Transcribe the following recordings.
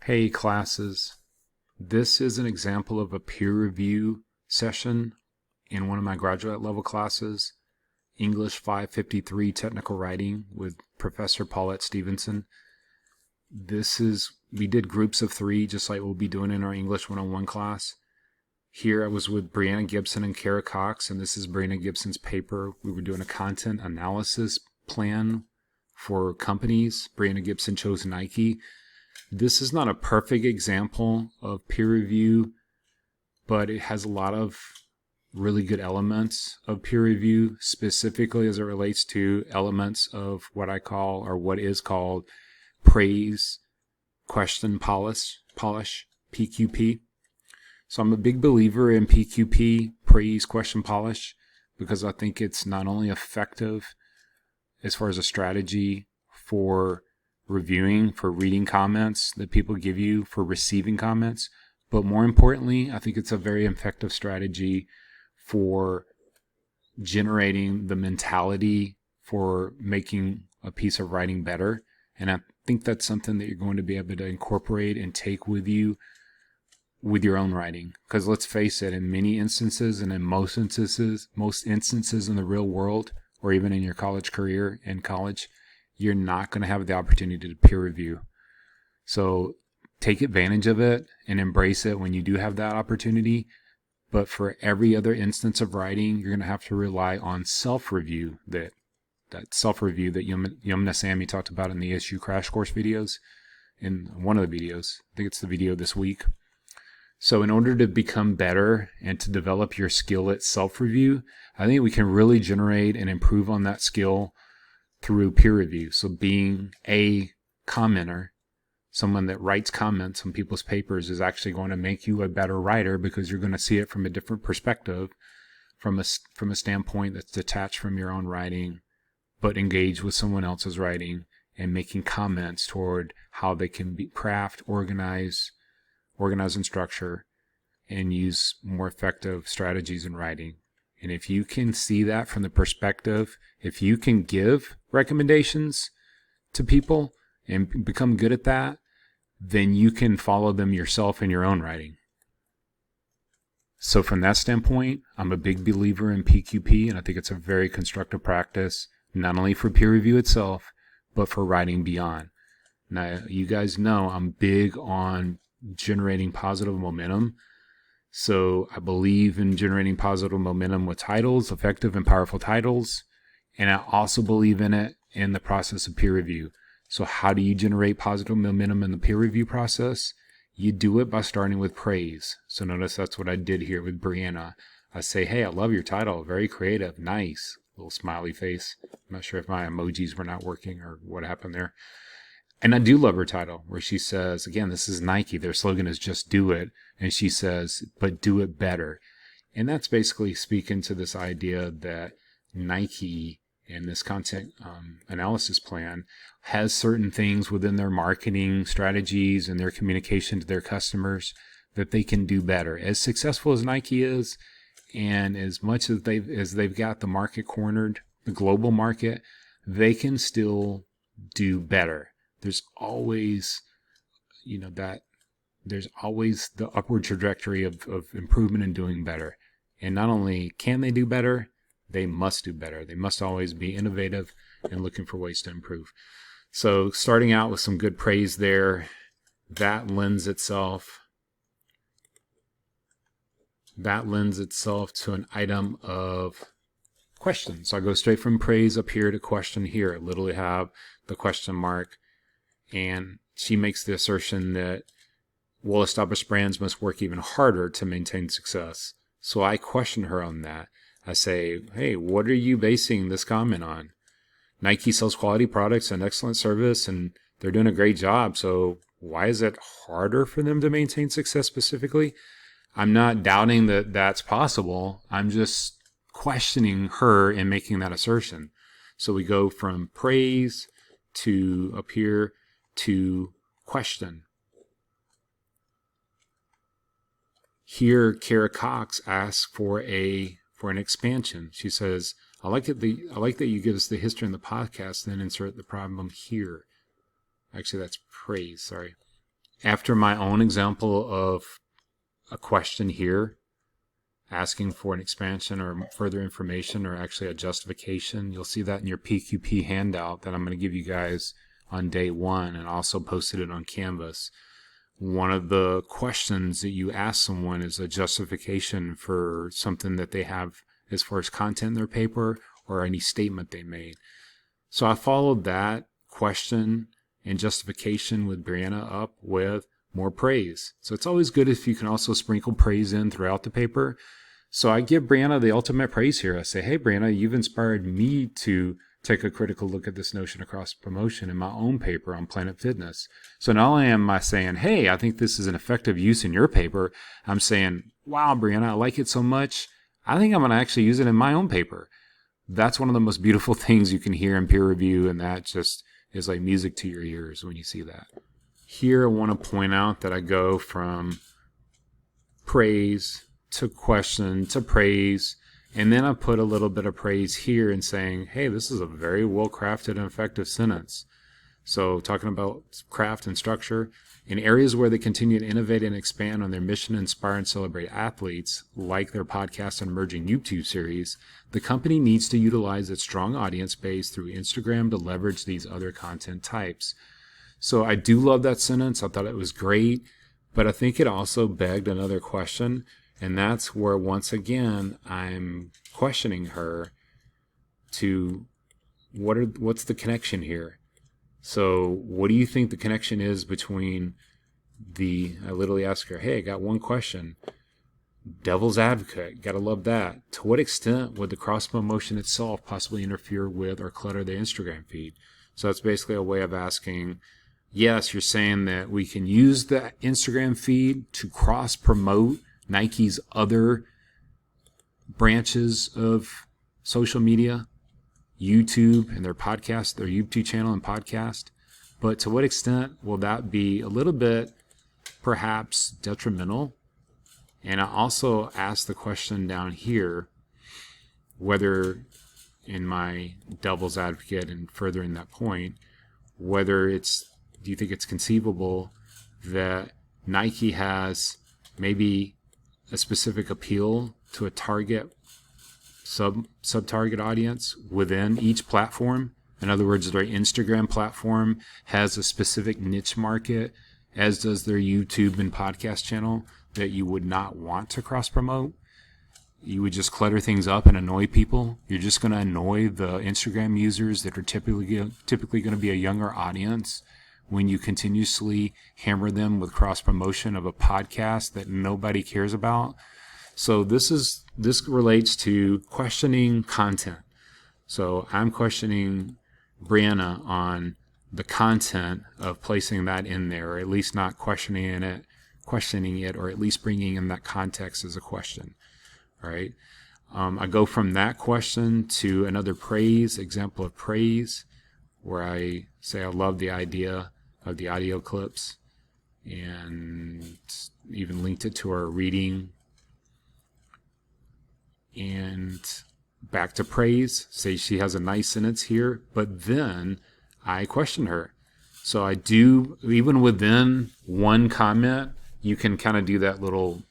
Hey classes, this is an example of a peer review session in one of my graduate level classes, English 553 Technical Writing with Professor Paulette Stevenson. We did groups of 3 just like we'll be doing in our English 101 class. Here I was with Brianna Gibson and Kara Cox, and this is Brianna Gibson's paper. We were doing a content analysis plan for companies. Brianna Gibson chose Nike. This is not a perfect example of peer review, but it has a lot of really good elements of peer review, specifically as it relates to elements of what I call, or what is called, praise, question, polish, PQP. So I'm a big believer in PQP, praise, question, polish, because I think it's not only effective as far as a strategy for reviewing, for reading comments that people give you, for receiving comments, but more importantly, I think it's a very effective strategy for generating the mentality for making a piece of writing better. And I think that's something that you're going to be able to incorporate and take with you with your own writing. Because let's face it, in many instances, and in most instances in the real world, or even in your college career in college, you're not going to have the opportunity to peer review. So take advantage of it and embrace it when you do have that opportunity. But for every other instance of writing, you're going to have to rely on self-review, that self-review that Yumna Sami talked about in the issue crash course videos, in one of the videos. I think it's the video this week. So in order to become better and to develop your skill at self-review, I think we can really generate and improve on that skill through peer review. So being a commenter, someone that writes comments on people's papers, is actually going to make you a better writer, because you're going to see it from a different perspective, from a standpoint that's detached from your own writing, but engaged with someone else's writing and making comments toward how they can organize and structure, and use more effective strategies in writing. And if you can see that from the perspective, if you can give recommendations to people and become good at that, then you can follow them yourself in your own writing. So from that standpoint, I'm a big believer in PQP, and I think it's a very constructive practice, not only for peer review itself, but for writing beyond. Now, you guys know I'm big on generating positive momentum. So I believe in generating positive momentum with titles, effective and powerful titles. And I also believe in it in the process of peer review. So how do you generate positive momentum in the peer review process? You do it by starting with praise. So notice that's what I did here with Brianna. I say, hey, I love your title. Very creative. Nice. Little smiley face. I'm not sure if my emojis were not working or what happened there. And I do love her title, where she says, again, this is Nike. Their slogan is just do it. And she says, but do it better. And that's basically speaking to this idea that Nike and this content analysis plan has certain things within their marketing strategies and their communication to their customers that they can do better. As successful as Nike is, and as much as they've got the market cornered, the global market, they can still do better. There's always, there's always the upward trajectory of improvement and doing better. And not only can they do better, they must do better. They must always be innovative and looking for ways to improve. So starting out with some good praise there, that lends itself to an item of question. So I go straight from praise up here to question here. I literally have the question mark. And she makes the assertion that well-established brands must work even harder to maintain success. So I question her on that. I say, hey, what are you basing this comment on? Nike sells quality products and excellent service, and they're doing a great job. So why is it harder for them to maintain success specifically? I'm not doubting that that's possible. I'm just questioning her and making that assertion. So we go from praise to up here to question. Here, Kara Cox asks for an expansion. She says, I like that you give us the history in the podcast, then insert the problem here. Actually, that's praise, sorry. After my own example of a question here, asking for an expansion or further information or actually a justification, you'll see that in your PQP handout that I'm going to give you guys on day one, and also posted it on Canvas. One of the questions that you ask someone is a justification for something that they have as far as content in their paper or any statement they made. So I followed that question and justification with Brianna up with more praise. So it's always good if you can also sprinkle praise in throughout the paper. So I give Brianna the ultimate praise here. I say, hey, Brianna, you've inspired me to take a critical look at this notion of cross-promotion in my own paper on Planet Fitness. So not only am I saying, hey, I think this is an effective use in your paper, I'm saying, wow, Brianna, I like it so much, I think I'm going to actually use it in my own paper. That's one of the most beautiful things you can hear in peer review, and that just is like music to your ears when you see that. Here I want to point out that I go from praise to question to praise, and then I put a little bit of praise here in saying, hey, this is a very well-crafted and effective sentence. So talking about craft and structure, in areas where they continue to innovate and expand on their mission, inspire and celebrate athletes, like their podcast and emerging YouTube series, the company needs to utilize its strong audience base through Instagram to leverage these other content types. So I do love that sentence. I thought it was great, but I think it also begged another question. And that's where, once again, I'm questioning her to what's the connection here? So what do you think the connection is between I literally asked her, hey, I got one question. Devil's advocate, gotta love that. To what extent would the cross-promotion itself possibly interfere with or clutter the Instagram feed? So that's basically a way of asking, yes, you're saying that we can use the Instagram feed to cross-promote Nike's other branches of social media, YouTube and their podcast, their YouTube channel and podcast. But to what extent will that be a little bit perhaps detrimental? And I also asked the question down here, whether, in my devil's advocate and furthering that point, do you think it's conceivable that Nike has maybe a specific appeal to a target sub-target audience within each platform? In other words, their Instagram platform has a specific niche market, as does their YouTube and podcast channel, that you would not want to cross-promote. You would just clutter things up and annoy people. You're just going to annoy the Instagram users that are typically going to be a younger audience when you continuously hammer them with cross-promotion of a podcast that nobody cares about. So this relates to questioning content. So I'm questioning Brianna on the content of placing that in there, or at least not questioning it, or at least bringing in that context as a question. All right. I go from that question to another example of praise, where I say I love the idea of the audio clips, and even linked it to our reading. And back to praise, say she has a nice sentence here, but then I question her. So I do, even within one comment, you can kind of do that little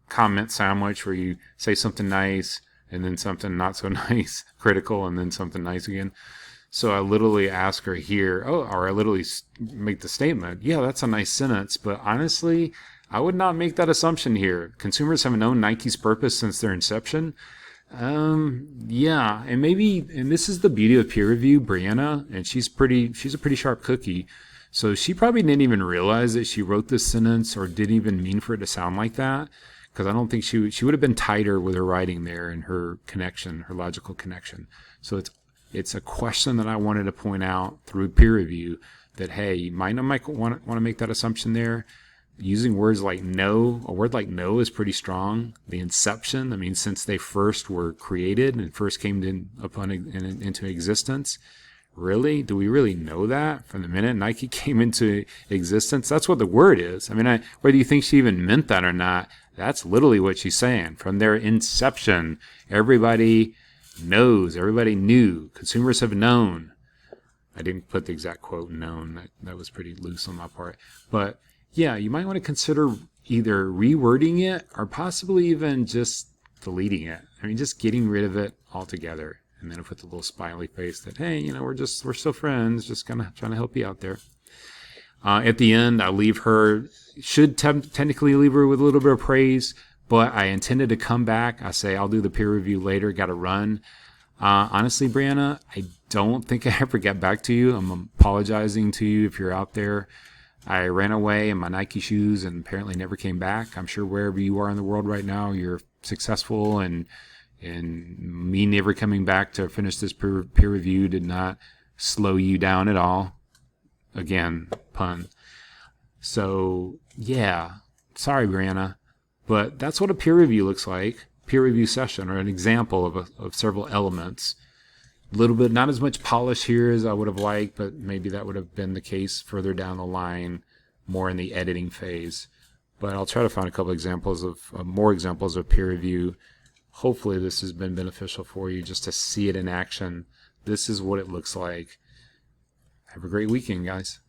comment sandwich where you say something nice and then something not so nice, critical, and then something nice again. So I literally ask her here, or I literally make the statement, yeah, that's a nice sentence, but honestly, I would not make that assumption here. Consumers have known Nike's purpose since their inception. Yeah, and this is the beauty of peer review, Brianna, and she's a pretty sharp cookie. So she probably didn't even realize that she wrote this sentence, or didn't even mean for it to sound like that, because I don't think she would have been tighter with her writing there and her connection, her logical connection. So it's a question that I wanted to point out through peer review, that, hey, you might want to make that assumption there. Using words like no, a word like no is pretty strong. The inception, I mean, since they first were created and first came into existence, really? Do we really know that from the minute Nike came into existence? That's what the word is. I mean, whether you think she even meant that or not, that's literally what she's saying. From their inception, everybody knows, everybody knew, consumers have known. I didn't put the exact quote known. That was pretty loose on my part. But yeah, you might want to consider either rewording it or possibly even just deleting it. I mean, just getting rid of it altogether. And then put the little smiley face that, hey, you know, we're still friends, just kind of trying to help you out there. At the end, I leave her, should technically leave her with a little bit of praise, but I intended to come back. I say, I'll do the peer review later, got to run. Honestly, Brianna, I don't think I ever got back to you. I'm apologizing to you if you're out there. I ran away in my Nike shoes and apparently never came back. I'm sure wherever you are in the world right now, you're successful, and me never coming back to finish this peer review did not slow you down at all. Again, pun. So, yeah, sorry, Brianna, but that's what a peer review looks like. Peer review session, or an example of several elements. A little bit, not as much polish here as I would have liked, but maybe that would have been the case further down the line, more in the editing phase. But I'll try to find a couple examples more examples of peer review. Hopefully this has been beneficial for you just to see it in action. This is what it looks like. Have a great weekend, guys.